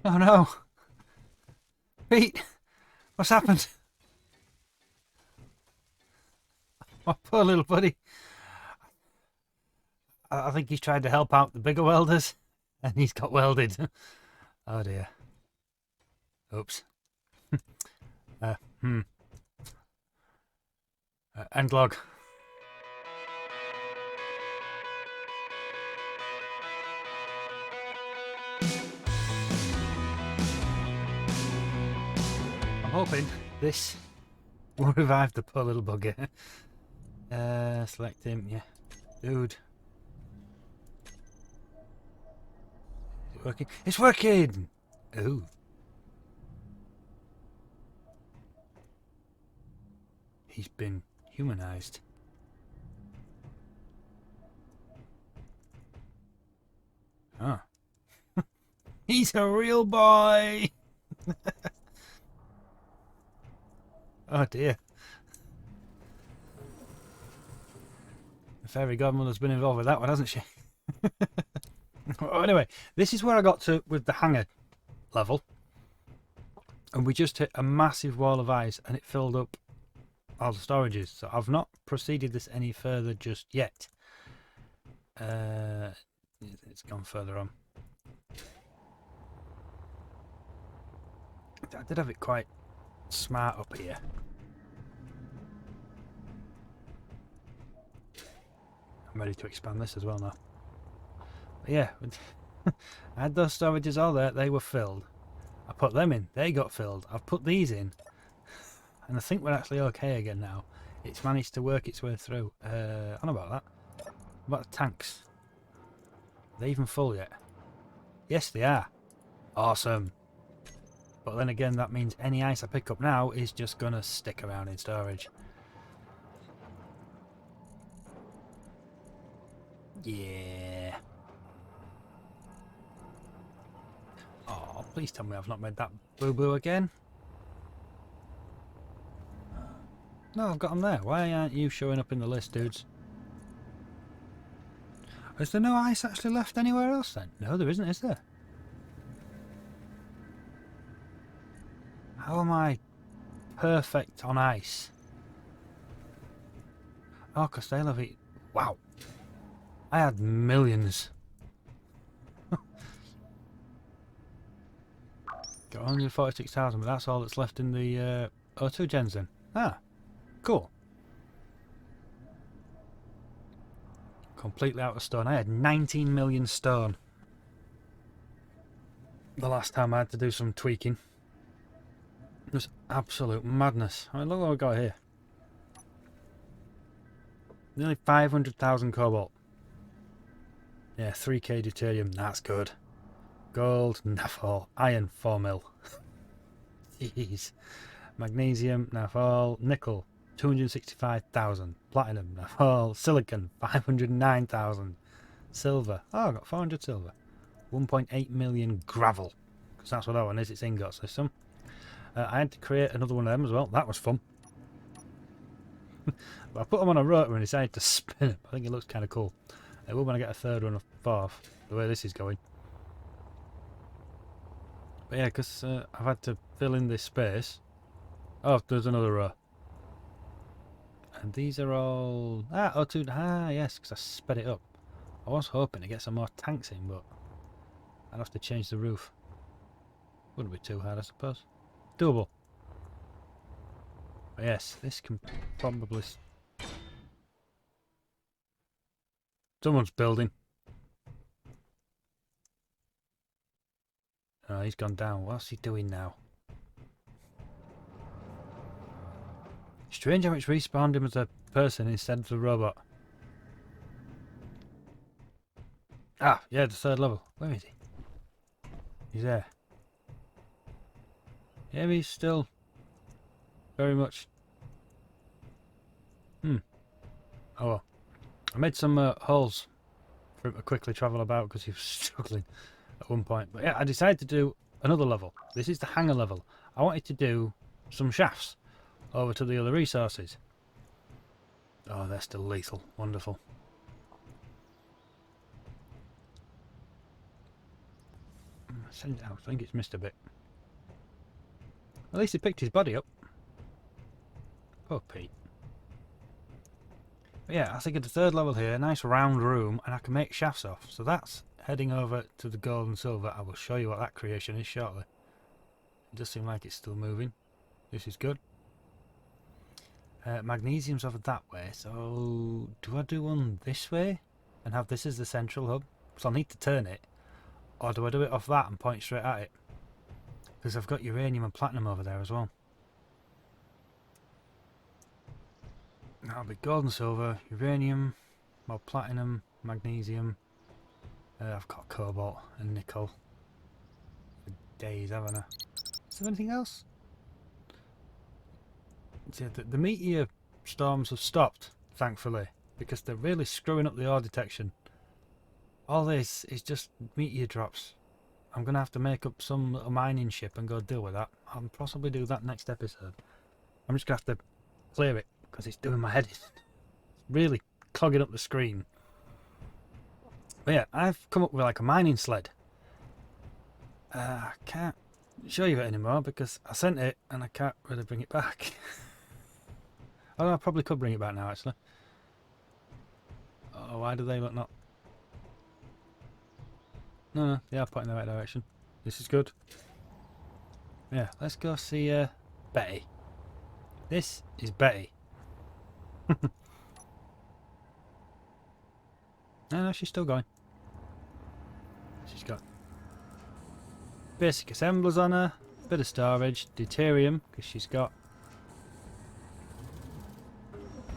Oh no! Pete! What's happened? My poor little buddy. I think he's tried to help out the bigger welders and he's got welded. Oh dear. Oops. Uh, hmm. End log. I'm hoping this will revive the poor little bugger. Select him, yeah. Dude. Is it working? It's working! Ooh. He's been humanized. Ah. He's a real boy! Oh dear. The fairy godmother's been involved with that one, hasn't she? Well, anyway, this is where I got to with the hangar level. And we just hit a massive wall of ice and it filled up all the storages. So I've not proceeded this any further just yet. It's gone further on. I did have it quite smart up here. I'm ready to expand this as well now. But yeah, I had those storages all there, they were filled. I put them in, they got filled. I've put these in, and I think we're actually okay again now. It's managed to work its way through. On about that. What about the tanks? Are they even full yet? Yes, they are. Awesome. But then again, that means any ice I pick up now is just going to stick around in storage. Yeah. Oh, please tell me I've not made that boo-boo again. No, I've got them there. Why aren't you showing up in the list, dudes? Is there no ice actually left anywhere else then? No, there isn't, is there? How am I perfect on ice? Oh, because they'll have it. Wow. I had millions. Got 146,000, but that's all that's left in the O2 gens then. Ah, cool. Completely out of stone. I had 19 million stone the last time I had to do some tweaking. It was absolute madness. I mean, look what we've got here. Nearly 500,000 cobalt. Yeah, 3k deuterium. That's good. Gold, naphol. Iron, 4 mil. Jeez. Magnesium, naphol. Nickel, 265,000. Platinum, naphol. Silicon, 509,000. Silver. Oh, I got 400 silver. 1.8 million gravel. Because that's what that one is. It's ingot system. I had to create another one of them as well. That was fun. But I put them on a rotor and decided to spin them. I think it looks kind of cool. It will when I get a third one or fourth, the way this is going. But yeah, because I've had to fill in this space. Oh, there's another row. And these are all... Ah, O2... Ah, yes, because I sped it up. I was hoping to get some more tanks in, but I'd have to change the roof. Wouldn't be too hard, I suppose. Doable. But yes, this can probably... Someone's building. Oh, he's gone down. What's he doing now? Strange how it's respawned him as a person instead of a robot. Ah, yeah, the third level. Where is he? He's there. Yeah, he's still very much... Oh well. I made some holes for him to quickly travel about because he was struggling at one point. But yeah, I decided to do another level. This is the hangar level. I wanted to do some shafts over to the other resources. Oh, they're still lethal. Wonderful. Send it out. I think it's missed a bit. At least he picked his body up. Poor Pete. But yeah, I think at the third level here, nice round room, and I can make shafts off. So that's heading over to the gold and silver. I will show you what that creation is shortly. It does seem like it's still moving. This is good. Magnesium's over that way, so do I do one this way and have this as the central hub? Because I'll need to turn it. Or do I do it off that and point straight at it? Because I've got uranium and platinum over there as well. That'll be gold and silver, uranium, more platinum, magnesium. I've got cobalt and nickel. For days, haven't I? Is there anything else? The meteor storms have stopped, thankfully, because they're really screwing up the ore detection. All this is just meteor drops. I'm going to have to make up some little mining ship and go deal with that. I'll possibly do that next episode. I'm just going to have to clear it because it's doing my head in. It's really clogging up the screen. But yeah, I've come up with like a mining sled. I can't show you it anymore because I sent it and I can't really bring it back. Oh, I probably could bring it back now actually. Oh, why do they look not? No, they are pointing in the right direction. This is good. Yeah, let's go see Betty. This is Betty. No, she's still going. She's got basic assemblers on her, bit of storage, deuterium, because she's got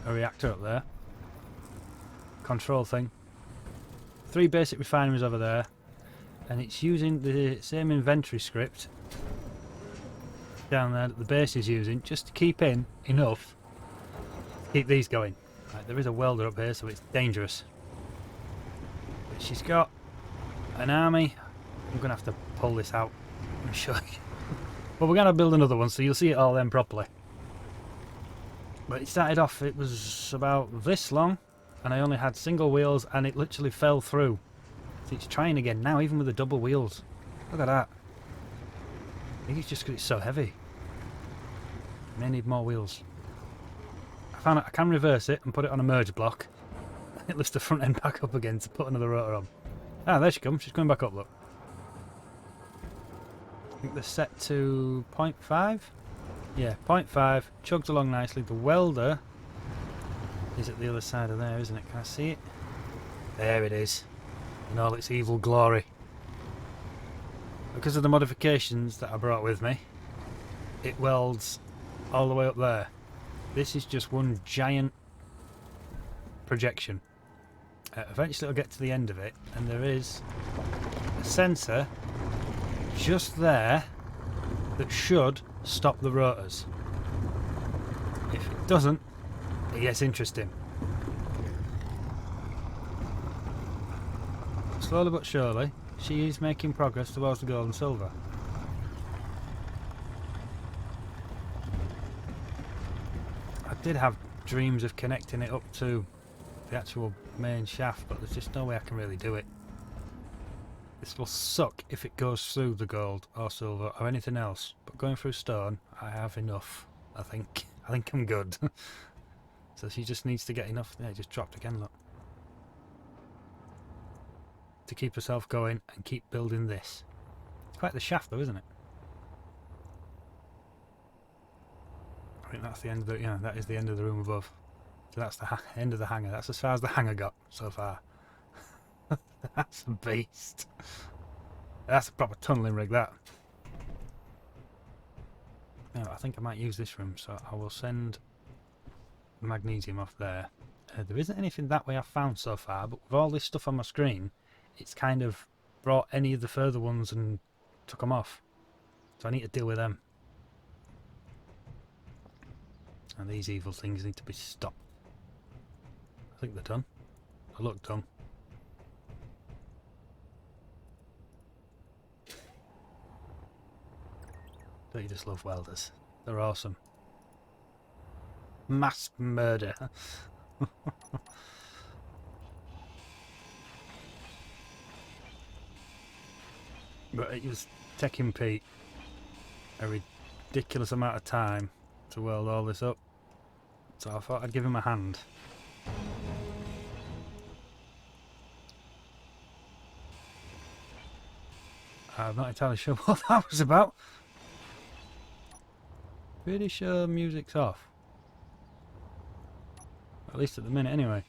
a reactor up there. Control thing. 3 basic refineries over there. And it's using the same inventory script down there that the base is using, just to keep in enough to keep these going. Right, there is a welder up here, so it's dangerous. But she's got an army. I'm going to have to pull this out and show you. But we're going to build another one, so you'll see it all then properly. But it started off, it was about this long, and I only had single wheels, and it literally fell through. So it's trying again now, even with the double wheels. Look at that. I think it's just because it's so heavy. May need more wheels. I found out I can reverse it and put it on a merge block. It lifts the front end back up again to put another rotor on. Ah, there she comes. She's coming back up, look. I think they're set to 0.5. Yeah, 0.5. Chugs along nicely. The welder is at the other side of there, isn't it? Can I see it? There it is. In all its evil glory. Because of the modifications that I brought with me, it welds all the way up there. This is just one giant projection. Eventually it'll get to the end of it, and there is a sensor just there that should stop the rotors. If it doesn't, it gets interesting. Slowly but surely, she is making progress towards the gold and silver. I did have dreams of connecting it up to the actual main shaft, but there's just no way I can really do it. This will suck if it goes through the gold or silver or anything else, but going through stone, I have enough, I think. I think I'm good. So she just needs to get enough. Yeah, it just dropped again, look. To keep herself going and keep building this. It's quite the shaft though, isn't it? I think that's the end of the, yeah, that is the end of the room above. So that's the end of the hangar. That's as far as the hangar got so far. That's a beast. That's a proper tunnelling rig, that. Now, I think I might use this room, so I will send magnesium off there. There isn't anything that way I've found so far, but with all this stuff on my screen, it's kind of brought any of the further ones and took them off. So I need to deal with them. And these evil things need to be stopped. I think they're done. They look done. Don't you just love welders? They're awesome. Mass murder. But it was taking Pete a ridiculous amount of time to weld all this up, so I thought I'd give him a hand. I'm not entirely sure what that was about. Pretty sure music's off. At least at the minute anyway.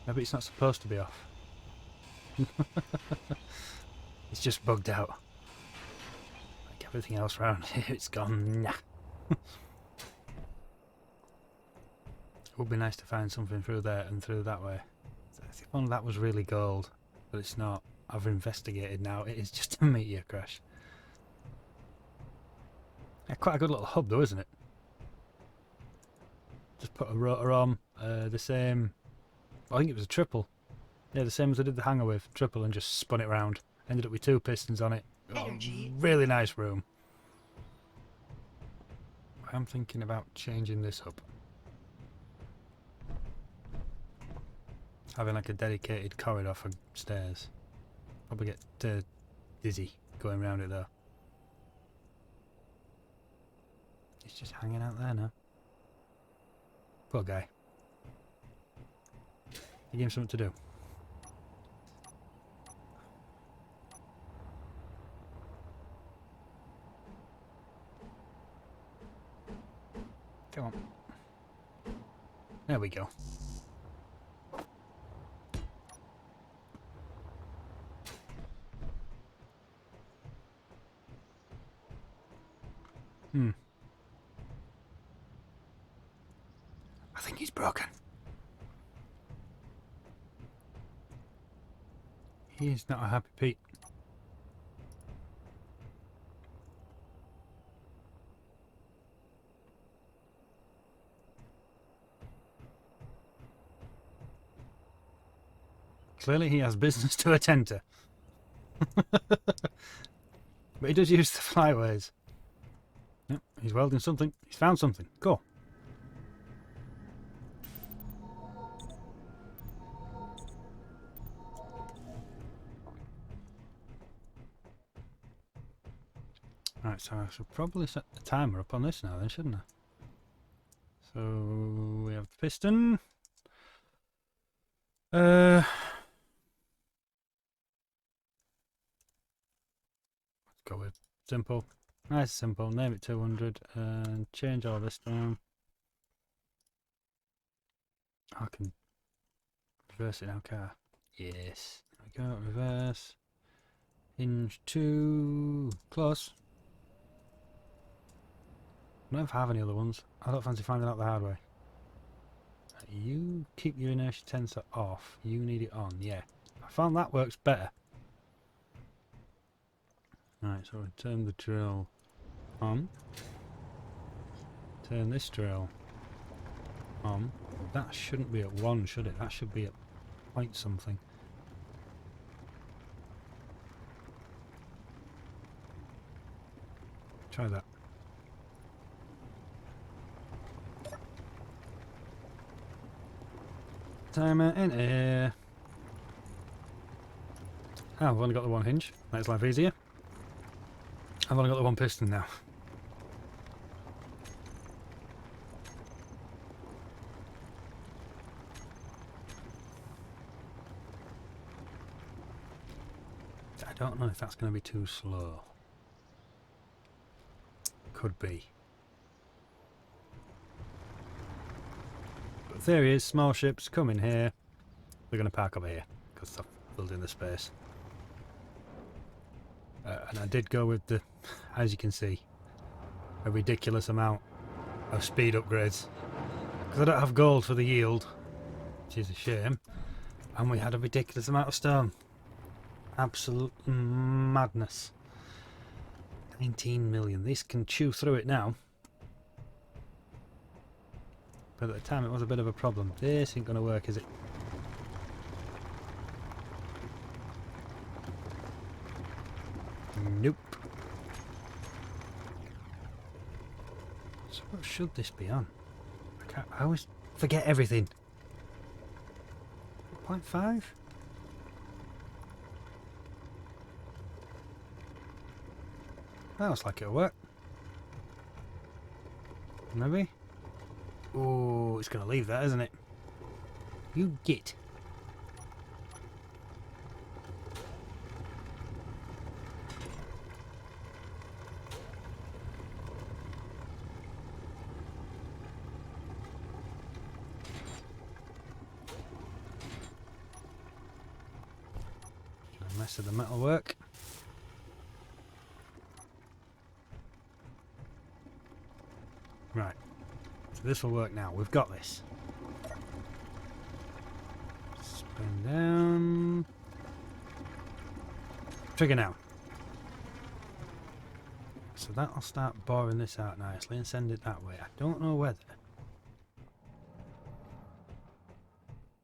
Maybe it's not supposed to be off. It's just bugged out. Like everything else around here, it's gone nah. It would be nice to find something through there and through that way. If only that was really gold, but it's not. I've investigated now, it is just a meteor crash. Yeah, quite a good little hub though, isn't it? Just put a rotor on, the same, I think it was a triple. Yeah, the same as I did the hanger with, triple, and just spun it round. Ended up with 2 pistons on it. Oh, really nice room. I'm thinking about changing this up. Having like a dedicated corridor for stairs. Probably get dizzy going around it though. He's just hanging out there now. Poor guy. You give him something to do. Come on. There we go. I think he's broken. He's not a happy Pete. Clearly he has business to attend to. But he does use the flyways. Yep, he's welding something. He's found something. Cool. Right, so I should probably set the timer up on this now then, shouldn't I? So we have the piston. Let's go with simple. Nice simple. Name it 200 and change all this down. I can reverse it now, can't I? Yes. There we go, reverse. Hinge 2. Close. I don't know if I have any other ones. I don't fancy finding out the hard way. You keep your inertia tensor off. You need it on. Yeah. I found that works better. Right, so we turn the drill on. Turn this drill on. That shouldn't be at 1, should it? That should be at point something. Try that. Timer in air. Oh, I've only got the 1 hinge. Makes life easier. I've only got the 1 piston now. I don't know if that's going to be too slow. Could be. But the theory is small ships come in here. They're going to park over here because they're building the space. And I did go with the, as you can see, a ridiculous amount of speed upgrades. Because I don't have gold for the yield, which is a shame. And we had a ridiculous amount of stone. Absolute madness. 19 million. This can chew through it now. But at the time it was a bit of a problem. This ain't going to work, is it? Nope. So what should this be on? I always forget everything. 0.5? That looks like it'll work. Maybe? Oh, it's going to leave that, isn't it? You git. The rest of the metal work. Right. So this will work now. We've got this. Spin down. Trigger now. So that'll start boring this out nicely and send it that way. I don't know whether.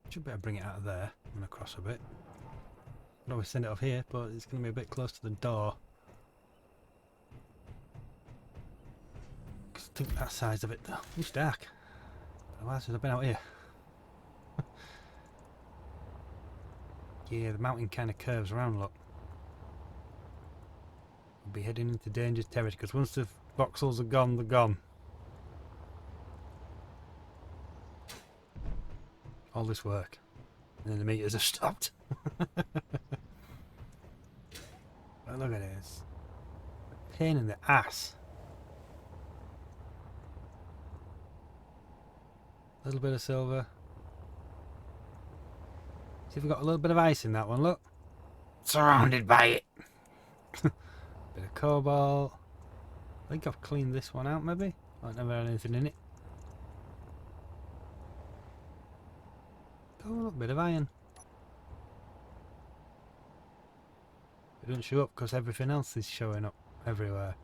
Should better bring it out of there and across a bit. I'd always send it off here, but it's going to be a bit close to the door. Because I think that size of it, though. It's dark. Otherwise, I've been out here. Yeah, the mountain kind of curves around, look. We'll be heading into dangerous territory, because once the voxels are gone, they're gone. All this work. And then the meters have stopped. But look at this. A pain in the ass. A little bit of silver. See if we've got a little bit of ice in that one, look. Surrounded by it. Bit of cobalt. I think I've cleaned this one out maybe. I've never had anything in it. Oh, look, bit of iron. It doesn't show up because everything else is showing up everywhere.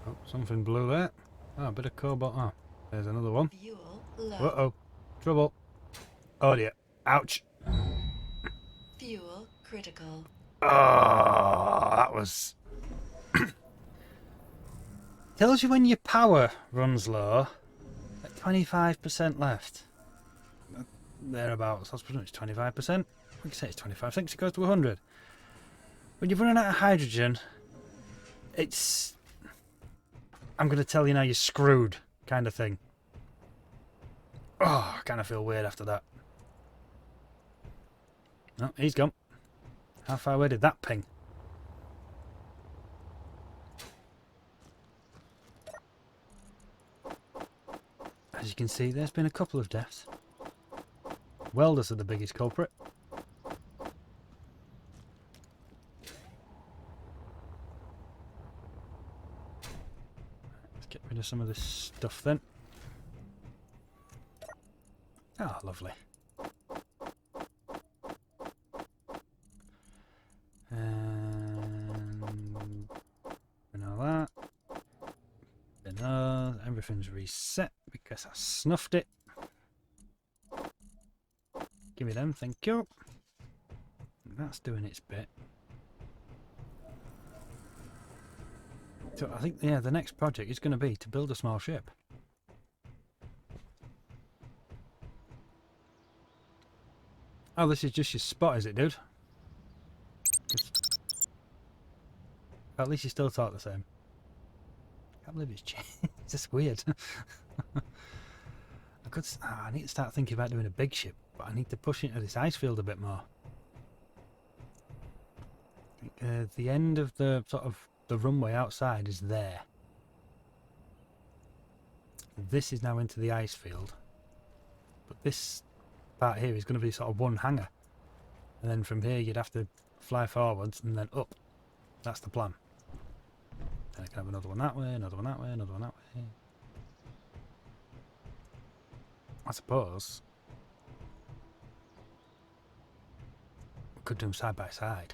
Oh, something blue there. Oh, a bit of cobalt. Oh, there's another one. Uh-oh. Trouble. Oh dear. Ouch. Fuel critical. Oh, that was... Tells you when your power runs low. At 25% left. Thereabouts. That's pretty much 25%. We can say it's 25. I think it goes to 100. When you're running out of hydrogen, it's... I'm going to tell you now you're screwed kind of thing. Oh, I kind of feel weird after that. Oh, he's gone. How far away did that ping? As you can see, there's been a couple of deaths. Welders are the biggest culprit. Let's get rid of some of this stuff then. Ah, lovely. And all that. And everything's reset because I snuffed it. Give me them, thank you. That's doing its bit. So I think, yeah, the next project is going to be to build a small ship. Oh, this is just your spot, is it, dude? At least you still talk the same. I can't believe it's changed. It's just weird. I need to start thinking about doing a big ship, but I need to push into this ice field a bit more. The end of the sort of the runway outside is there. This is now into the ice field, but this part here is going to be sort of one hangar, and then from here you'd have to fly forwards and then up. That's the plan. Then I can have another one that way, another one that way, another one that way. I suppose we could do them side by side.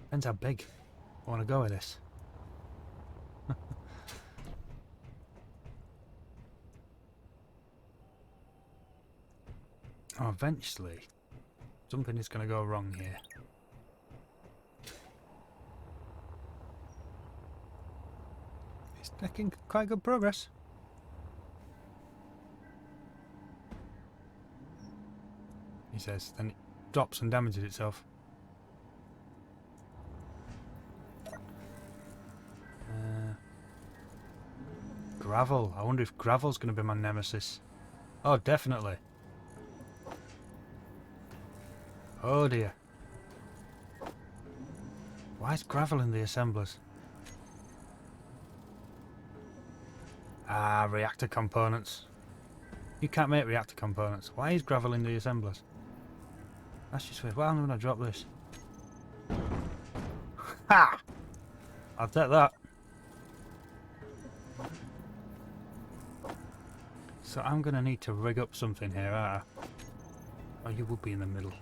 Depends how big I want to go with this. Oh, eventually something is going to go wrong here. It's making quite good progress. He says, then it drops and damages itself. gravel. I wonder if gravel's going to be my nemesis. Oh, definitely. Oh dear. Why is gravel in the assemblers? Ah, reactor components. You can't make reactor components. Why is gravel in the assemblers? That's just weird. Well, I'm going to drop this. Ha! I'll take that. So I'm going to need to rig up something here, aren't I? Oh, you would be in the middle.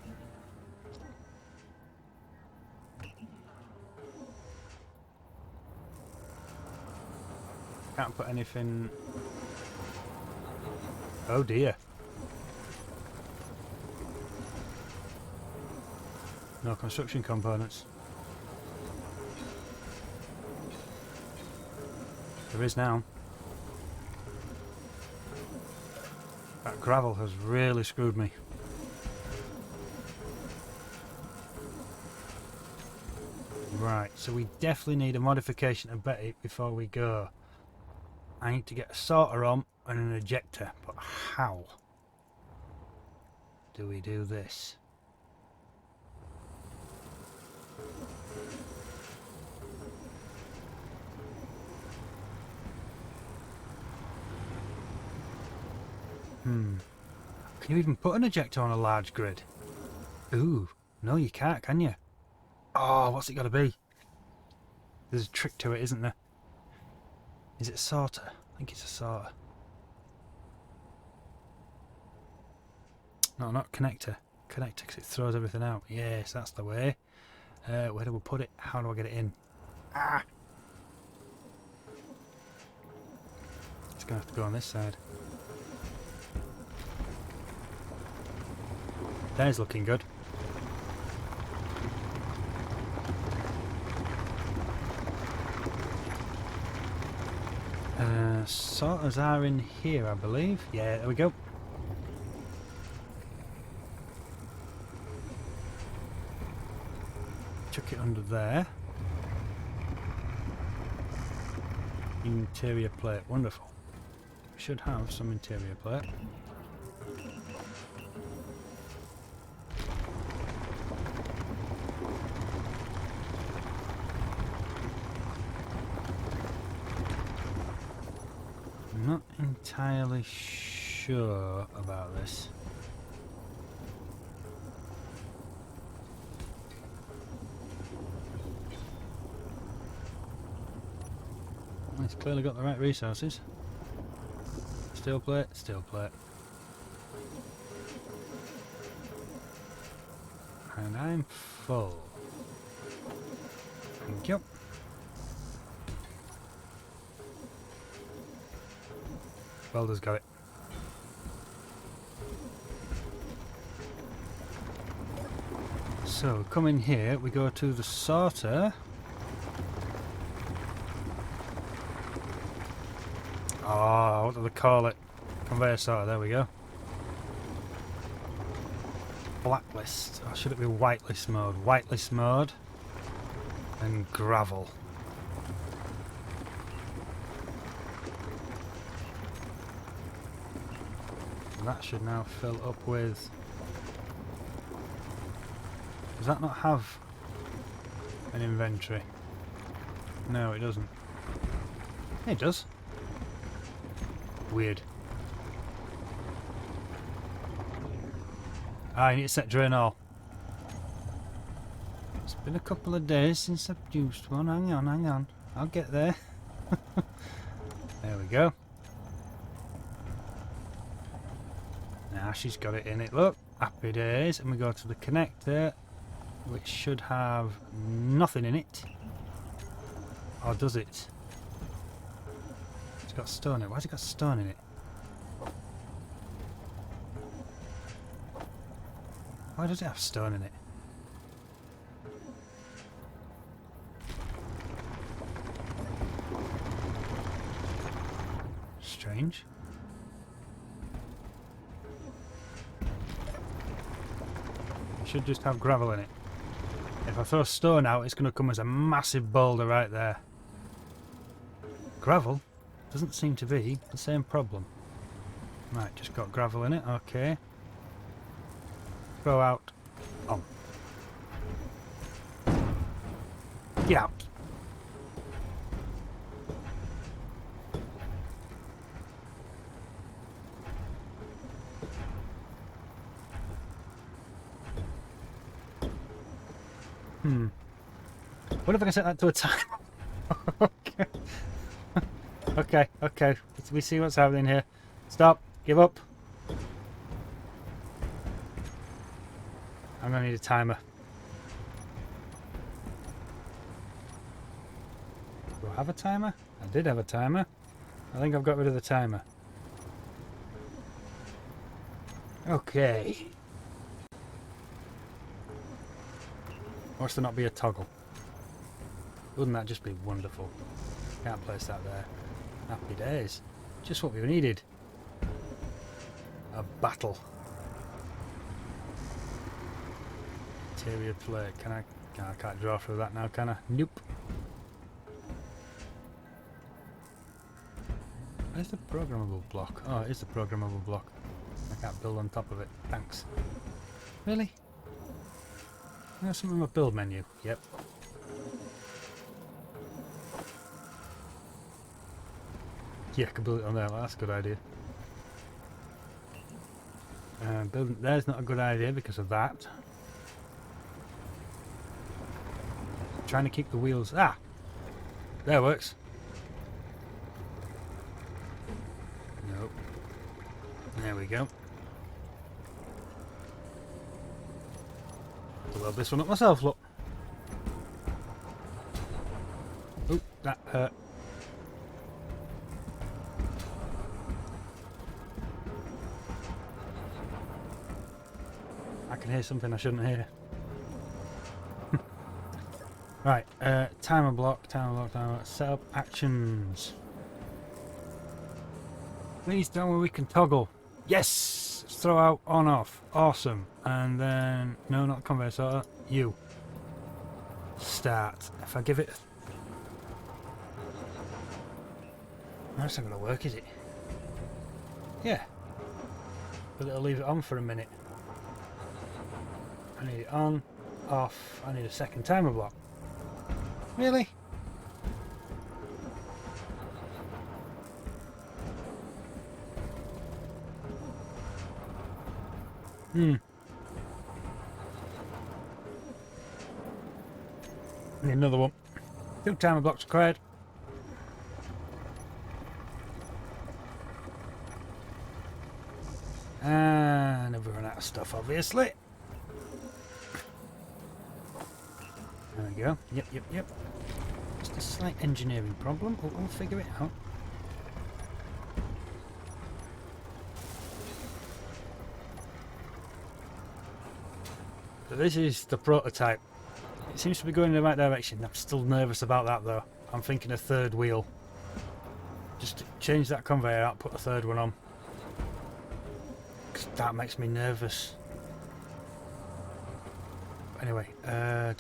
Can't put anything... Oh dear. No construction components. There is now. That gravel has really screwed me. Right, so we definitely need a modification to Betty before we go. I need to get a sorter on and an ejector, but how do we do this? Can you even put an ejector on a large grid? Ooh, no you can't, can you? Oh, what's it got to be? There's a trick to it, isn't there? Is it a sorter? I think it's a sorter. No, not connector. Connector, because it throws everything out. Yes, that's the way. Where do we put it? How do I get it in? Ah! It's going to have to go on this side. There's looking good. Sorters are in here, I believe. Yeah, there we go. Chuck it under there. Interior plate, wonderful. We should have some interior plate. Not entirely sure about this. It's clearly got the right resources. Steel plate, steel plate. And I'm full. Thank you. Welder's got it. So, come in here, we go to the sorter. Oh, what do they call it? Conveyor sorter, there we go. Blacklist, or should it be whitelist mode? Whitelist mode. And gravel. And that should now fill up with... Does that not have an inventory? No, it doesn't. It does. Weird. I need to set drain all. It's been a couple of days since I've used one. Hang on, hang on. I'll get there. There we go. Now she's got it in it. Look, happy days. And we go to the connector, which should have nothing in it. Or does it? It's got stone in it. Why has it got stone in it? Why does it have stone in it? Strange. It should just have gravel in it. If I throw stone out, it's going to come as a massive boulder right there. Gravel? Doesn't seem to be the same problem. Right, just got gravel in it, okay. Throw out. On. Get out. What if I can set that to a time? Okay. Okay. We see what's happening here. Stop. Give up. I'm gonna need a timer. Do I have a timer? I did have a timer. I think I've got rid of the timer. Okay. What's there not be a toggle? Wouldn't that just be wonderful? Can't place that there. Happy days. Just what we needed. A battle. Interior plate. Can I can't draw through that now, can I? Nope. Where's the programmable block? Oh, it is the programmable block. I can't build on top of it. Thanks. Really? There's something in my build menu. Yep. Yeah, I can build it on there. Well, that's a good idea. Building there's not a good idea because of that. Trying to keep the wheels. Ah! There works. Nope. There we go. I'll weld this one up myself, look. Oop, that hurt. I can hear something I shouldn't hear. Right, timer block, set up actions. Please tell me we can toggle. Yes! Throw out, on, off. Awesome. And then, no, not conveyor sorter. You. Start. If I give it... That's not going to work, is it? Yeah. But it'll leave it on for a minute. I need it on, off. I need a second timer block. Really? Need another one. 2 timer blocks required. And I've run out of stuff, obviously. There we go. Yep. Just a slight engineering problem, but we'll figure it out. So this is the prototype. It seems to be going in the right direction. I'm still nervous about that though. I'm thinking a third wheel. Just to change that conveyor out, put a third one on. 'Cause that makes me nervous. Anyway, so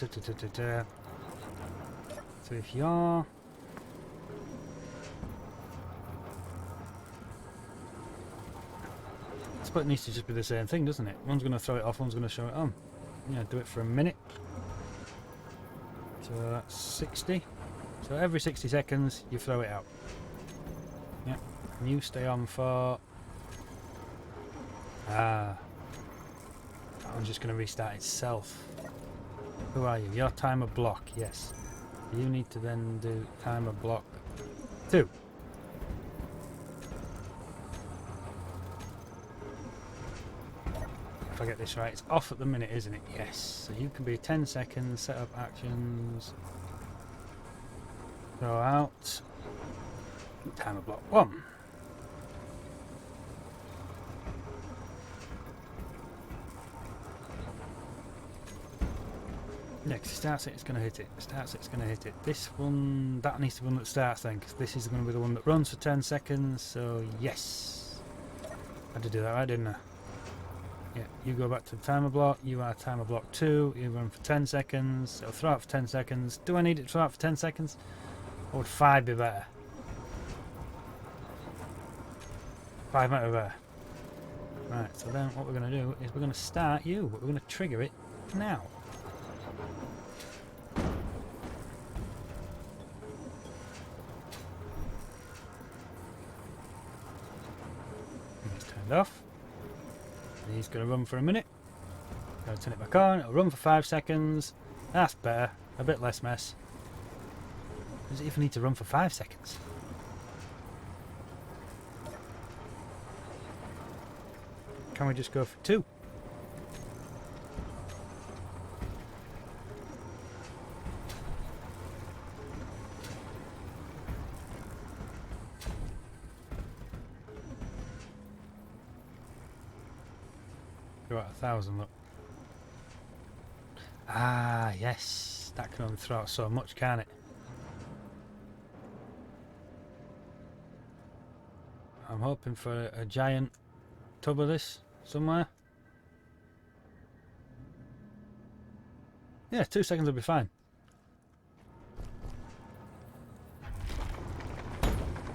if you're... I suppose it needs to just be the same thing, doesn't it? One's going to throw it off, one's going to show it on. Yeah, do it for a minute. So that's 60. So every 60 seconds you throw it out. Yeah, and you stay on for... that one's just going to restart itself. Who are you? Your timer block, yes. You need to then do timer block 2. If I get this right, it's off at the minute, isn't it? Yes. So you can be 10 seconds, set up actions, throw out, timer block 1. Next, starts it, it's going to hit it. Starts it, it's going to hit it. This one, that needs to be the one that starts then, because this is going to be the one that runs for 10 seconds, so yes. I had to do that right, didn't I? Yeah, you go back to the timer block, you are timer block 2, you run for 10 seconds, so throw out for 10 seconds. Do I need it to throw out for 10 seconds? Or would 5 be better? 5 metre there. Right, so then what we're going to do is we're going to start you, but we're going to trigger it now. And it's turned off. And he's going to run for a minute. Going to turn it back on. It'll run for 5 seconds. That's better. A bit less mess. Does it even need to run for 5 seconds? Can we just go for 2? You're at 1,000, look. Ah, yes. That can only throw out so much, can't it? I'm hoping for a giant tub of this somewhere. Yeah, 2 seconds will be fine.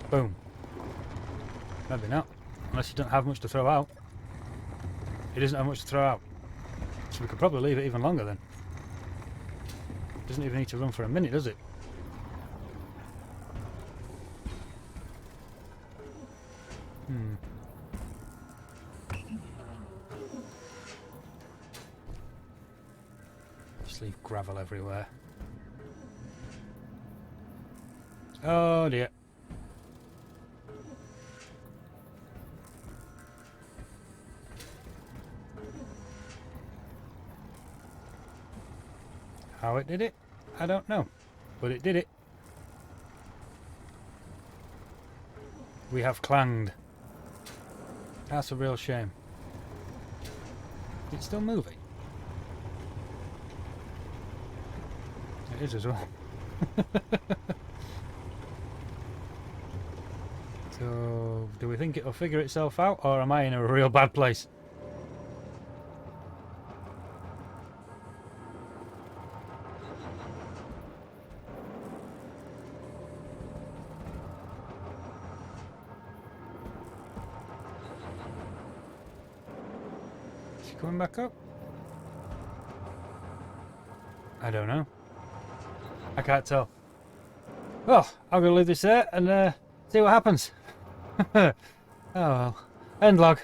Boom. Maybe not. Unless you don't have much to throw out. It doesn't have much to throw out. So we could probably leave it even longer then. Doesn't even need to run for a minute, does it? Just leave gravel everywhere. Oh dear. How it did it, I don't know, but it did it. We have clanged. That's a real shame. It's still moving. It is as well. So, do we think it'll figure itself out, or am I in a real bad place? Coming back up? I don't know. I can't tell. Well, I'm going to leave this there and see what happens. Oh well. End log.